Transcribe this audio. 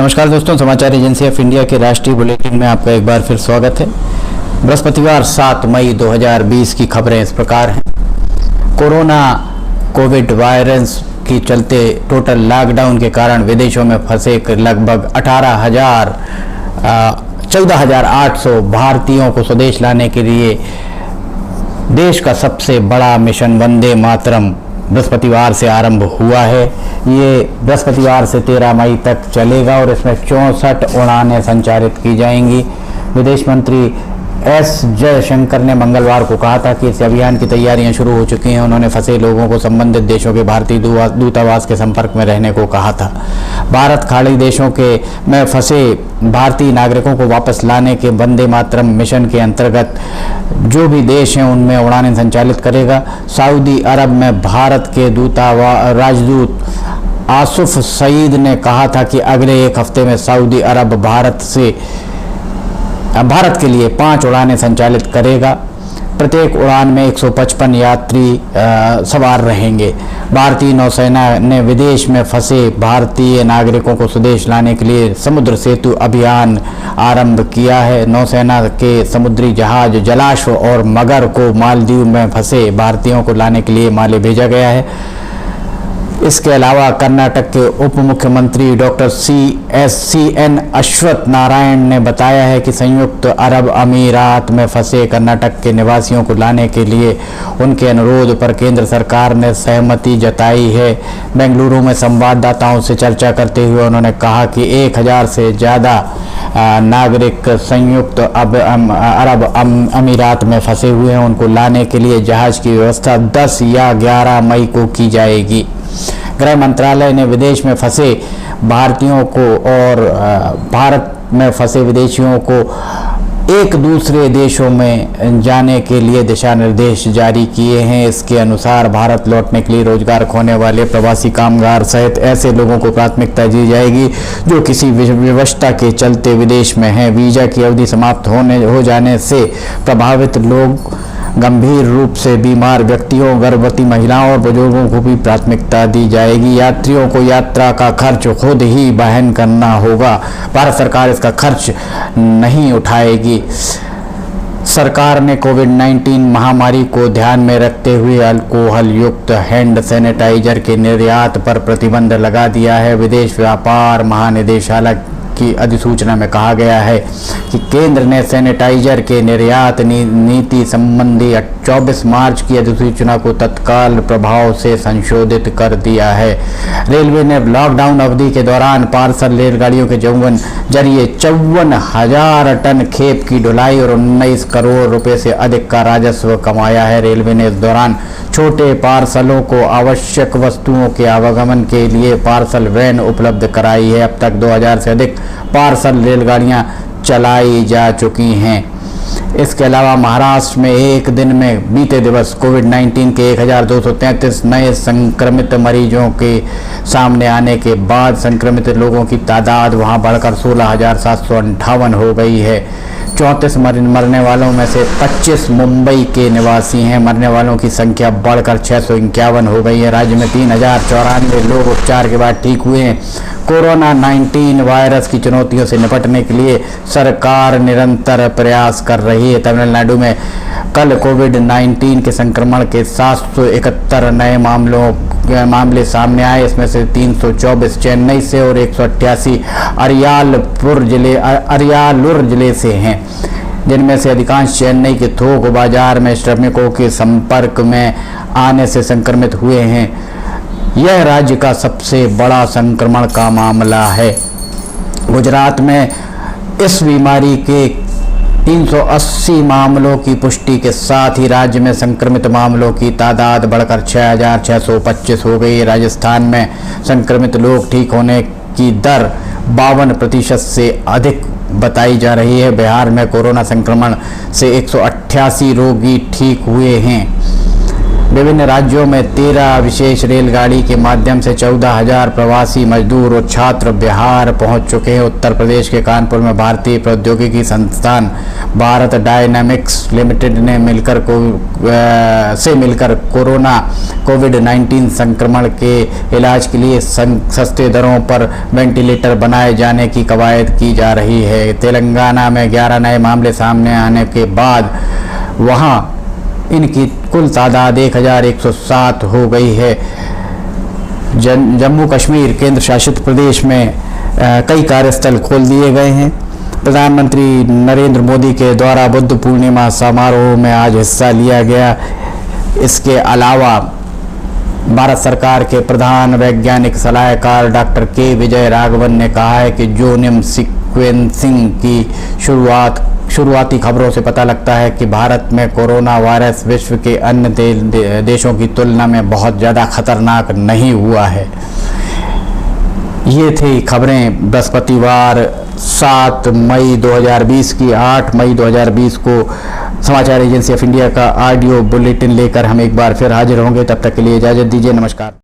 नमस्कार दोस्तों, समाचार एजेंसी ऑफ इंडिया के राष्ट्रीय बुलेटिन में आपका एक बार फिर स्वागत है। बृहस्पतिवार 7 मई 2020 की खबरें इस प्रकार हैं। कोविड वायरस के चलते टोटल लॉकडाउन के कारण विदेशों में फंसे लगभग 14,800 भारतीयों को स्वदेश लाने के लिए देश का सबसे बड़ा मिशन वंदे मातरम बृहस्पतिवार से आरंभ हुआ है। ये बृहस्पतिवार से 13 मई तक चलेगा और इसमें 64 उड़ानें संचालित की जाएंगी। विदेश मंत्री एस जयशंकर ने मंगलवार को कहा था कि इस अभियान की तैयारियां शुरू हो चुकी हैं। उन्होंने फंसे लोगों को संबंधित देशों के भारतीय दूतावास के संपर्क में रहने को कहा था। भारत खाड़ी देशों में फंसे भारतीय नागरिकों को वापस लाने के वंदे मातरम मिशन के अंतर्गत जो भी देश हैं उनमें उड़ानें संचालित करेगा। सऊदी अरब में भारत के राजदूत आसुफ सईद ने कहा था कि अगले एक हफ्ते में सऊदी अरब भारत के लिए 5 उड़ानें संचालित करेगा। प्रत्येक उड़ान में 155 यात्री सवार रहेंगे। भारतीय नौसेना ने विदेश में फंसे भारतीय नागरिकों को स्वदेश लाने के लिए समुद्र सेतु अभियान आरंभ किया है। नौसेना के समुद्री जहाज जलाश्व और मगर को मालदीव में फंसे भारतीयों को लाने के लिए माले भेजा गया है। इसके अलावा कर्नाटक के उप मुख्यमंत्री डॉक्टर CN अश्वत्थ नारायण ने बताया है कि संयुक्त अरब अमीरात में फंसे कर्नाटक के निवासियों को लाने के लिए उनके अनुरोध पर केंद्र सरकार ने सहमति जताई है। बेंगलुरु में संवाददाताओं से चर्चा करते हुए उन्होंने कहा कि 1000 से ज़्यादा नागरिक संयुक्त अरब अमीरात में फंसे हुए हैं। उनको लाने के लिए जहाज की व्यवस्था 10 या 11 मई को की जाएगी। गृह मंत्रालय ने विदेश में फंसे भारतीयों को और भारत में फंसे विदेशियों को एक दूसरे देशों में जाने के लिए दिशा निर्देश जारी किए हैं। इसके अनुसार भारत लौटने के लिए रोजगार खोने वाले प्रवासी कामगार सहित ऐसे लोगों को प्राथमिकता दी जाएगी जो किसी विवशता के चलते विदेश में हैं। वीजा की अवधि समाप्त हो जाने से प्रभावित लोग, गंभीर रूप से बीमार व्यक्तियों, गर्भवती महिलाओं और बुजुर्गों को भी प्राथमिकता दी जाएगी। यात्रियों को यात्रा का खर्च खुद ही वहन करना होगा। भारत सरकार इसका खर्च नहीं उठाएगी। सरकार ने कोविड-19 महामारी को ध्यान में रखते हुए अल्कोहल युक्त हैंड सैनिटाइजर के निर्यात पर प्रतिबंध लगा दिया है। विदेश व्यापार महानिदेशालय की अधिसूचना में कहा गया है कि केंद्र ने सैनिटाइजर के निर्यात नीति संबंधी 24 मार्च की अधिसूचना को तत्काल प्रभाव से संशोधित कर दिया है। रेलवे ने लॉकडाउन अवधि के दौरान पार्सल रेलगाड़ियों के जरिए 54,000 टन खेप की ढुलाई और 19 करोड़ रुपए से अधिक का राजस्व कमाया है। रेलवे ने इस दौरान छोटे पार्सलों को आवश्यक वस्तुओं के आवागमन के लिए पार्सल वैन उपलब्ध कराई है। अब तक 2000 से अधिक पार्सल रेलगाड़ियां चलाई जा चुकी हैं। इसके अलावा महाराष्ट्र में एक दिन में बीते दिवस कोविड-19 के 1233 नए संक्रमित मरीजों के सामने आने के बाद संक्रमित लोगों की तादाद वहां बढ़कर 16,758 हो गई है। 34 मरने वालों में से 25 मुंबई के निवासी हैं। मरने वालों की संख्या बढ़कर 651 हो गई है। राज्य में 3094 लोग उपचार के बाद ठीक हुए हैं। कोरोना-19 वायरस की चुनौतियों से निपटने के लिए सरकार निरंतर प्रयास कर रही है। तमिलनाडु में कल कोविड-19 के संक्रमण के 771 नए मामले सामने आए। इसमें से 324 चेन्नई से और 188 अरियालुर जिले से हैं, जिनमें से अधिकांश चेन्नई के थोक बाजार में श्रमिकों के संपर्क में आने से संक्रमित हुए हैं। यह राज्य का सबसे बड़ा संक्रमण का मामला है। गुजरात में इस बीमारी के 380 मामलों की पुष्टि के साथ ही राज्य में संक्रमित मामलों की तादाद बढ़कर 6,625 हो गई। राजस्थान में संक्रमित लोग ठीक होने की दर 52% से अधिक बताई जा रही है। बिहार में कोरोना संक्रमण से 188 रोगी ठीक हुए हैं। विभिन्न राज्यों में 13 विशेष रेलगाड़ी के माध्यम से 14,000 प्रवासी मजदूर और छात्र बिहार पहुंच चुके हैं। उत्तर प्रदेश के कानपुर में भारतीय प्रौद्योगिकी संस्थान भारत डायनामिक्स लिमिटेड ने मिलकर कोविड-19 संक्रमण के इलाज के लिए सस्ते दरों पर वेंटिलेटर बनाए जाने की कवायद की जा रही है। तेलंगाना में 11 नए मामले सामने आने के बाद वहां इनकी कुल तादाद 1107 हो गई है। जम्मू कश्मीर केंद्र शासित प्रदेश में कई कार्यस्थल खोल दिए गए हैं। प्रधानमंत्री नरेंद्र मोदी के द्वारा बुद्ध पूर्णिमा समारोह में आज हिस्सा लिया गया। इसके अलावा भारत सरकार के प्रधान वैज्ञानिक सलाहकार डॉक्टर के विजय राघवन ने कहा है कि जीनोम सीक्वेंसिंग की शुरुआती खबरों से पता लगता है कि भारत में कोरोना वायरस विश्व के अन्य देशों की तुलना में बहुत ज़्यादा खतरनाक नहीं हुआ है। ये थी खबरें बृहस्पतिवार 7 मई 2020 की। 8 मई 2020 को समाचार एजेंसी ऑफ इंडिया का ऑडियो बुलेटिन लेकर हम एक बार फिर हाजिर होंगे। तब तक के लिए इजाज़त दीजिए। नमस्कार।